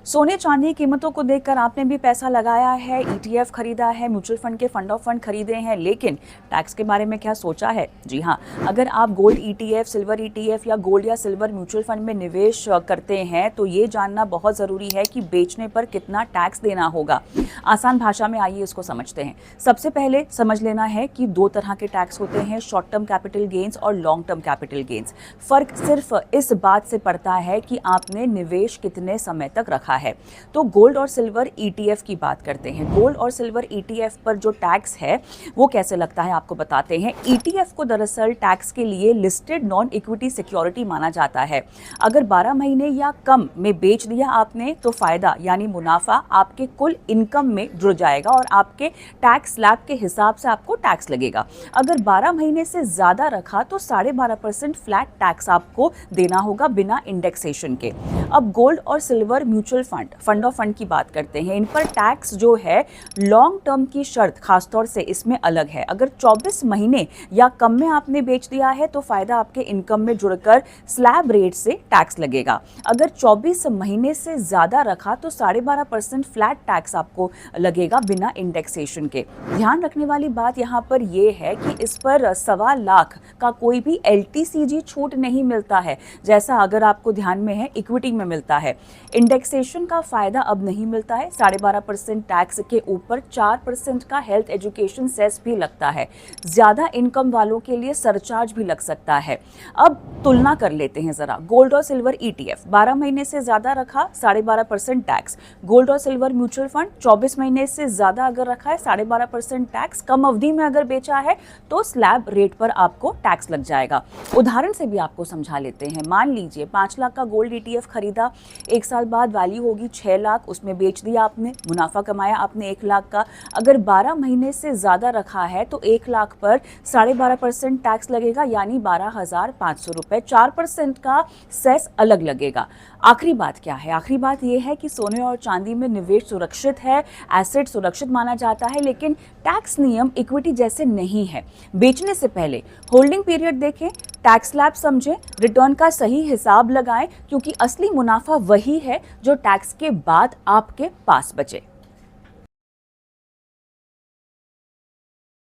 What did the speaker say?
सोने चांदी की कीमतों को देखकर आपने भी पैसा लगाया है, ईटीएफ खरीदा है, म्यूचुअल फंड के फंड ऑफ फंड खरीदे हैं, लेकिन टैक्स के बारे में क्या सोचा है? जी हाँ, अगर आप गोल्ड ईटीएफ, सिल्वर ईटीएफ या गोल्ड या सिल्वर म्यूचुअल फंड में निवेश करते हैं तो ये जानना बहुत ज़रूरी है कि बेचने पर कितना टैक्स देना होगा। आसान भाषा में आइए इसको समझते हैं। सबसे पहले समझ लेना है कि दो तरह के टैक्स होते हैं, शॉर्ट टर्म कैपिटल गेन्स और लॉन्ग टर्म कैपिटल गेन्स। फ़र्क सिर्फ इस बात से पड़ता है कि आपने निवेश कितने समय तक रखा है। तो गोल्ड और सिल्वर ईटीएफ की बात करते हैं। गोल्ड और सिल्वर ईटीएफ पर जो टैक्स है वो कैसे लगता है आपको बताते हैं। ईटीएफ को दरअसल टैक्स के लिए लिस्टेड नॉन इक्विटी सिक्योरिटी माना जाता है। अगर 12 महीने या कम में बेच दिया आपने तो फायदा यानी मुनाफा आपके कुल इनकम में जुड़ जाएगा और आपके टैक्स स्लैब के हिसाब से आपको टैक्स लगेगा। अगर 12 महीने से ज्यादा रखा तो 12.5% फ्लैट टैक्स आपको देना होगा बिना इंडेक्सेशन के। अब गोल्ड और silver mutual fund of fund की बात करते हैं। इन पर टैक्स जो है लॉन्ग टर्म की शर्त खासतौर से इसमें अलग है। अगर 24 महीने या कम में आपने बेच दिया है तो फायदा आपके इनकम में जुड़कर स्लैब रेट से टैक्स लगेगा। अगर 24 महीने से ज्यादा रखा तो 12.5% फ्लैट टैक्स आपको लगेगा बिना इंडेक्सेशन के। ध्यान रखने वाली बात यहाँ पर यह है कि इस पर 1.25 लाख का कोई भी LTCG छूट नहीं मिलता है, जैसा अगर आपको ध्यान में है इक्विटी में मिलता है। इंडेक्सेशन का फायदा अब नहीं मिलता है। 12.5% टैक्स के ऊपर 4% का हेल्थ एजुकेशन सेस भी लगता है। ज्यादा इनकम वालों के लिए सरचार्ज भी लग सकता है। अब तुलना कर लेते हैं जरा। गोल्ड और सिल्वर ईटीएफ 12 महीने से ज्यादा रखा 12.5% टैक्स। गोल्ड और सिल्वर म्यूचुअल फंड 24 महीने से ज्यादा अगर रखा है 12.5% टैक्स। कम अवधि में अगर बेचा है तो स्लैब रेट पर आपको टैक्स लग जाएगा। उदाहरण से भी आपको समझा लेते हैं। मान लीजिए 5 लाख का गोल्ड ईटीएफ खरीदा, एक साल बाद वैल्यू होगी 6 लाख, उसमें बेच दिया आपने, मुनाफा कमाया आपने 1 लाख का। अगर 12 महीने से ज्यादा रखा है तो 1 लाख पर 12.5% टैक्स लगेगा यानी 12,500 रुपए। 4% का सेस अलग लगेगा। आखिरी बात क्या है? आखिरी बात यह है कि सोने और चांदी में निवेश सुरक्षित है, एसेट सुरक्षित माना जाता है, लेकिन टैक्स नियम इक्विटी जैसे नहीं है। बेचने से पहले होल्डिंग पीरियड देखें, टैक्स स्लैब समझें, रिटर्न का सही हिसाब लगाएं, क्योंकि असली मुनाफा वही है जो टैक्स के बाद आपके पास बचे।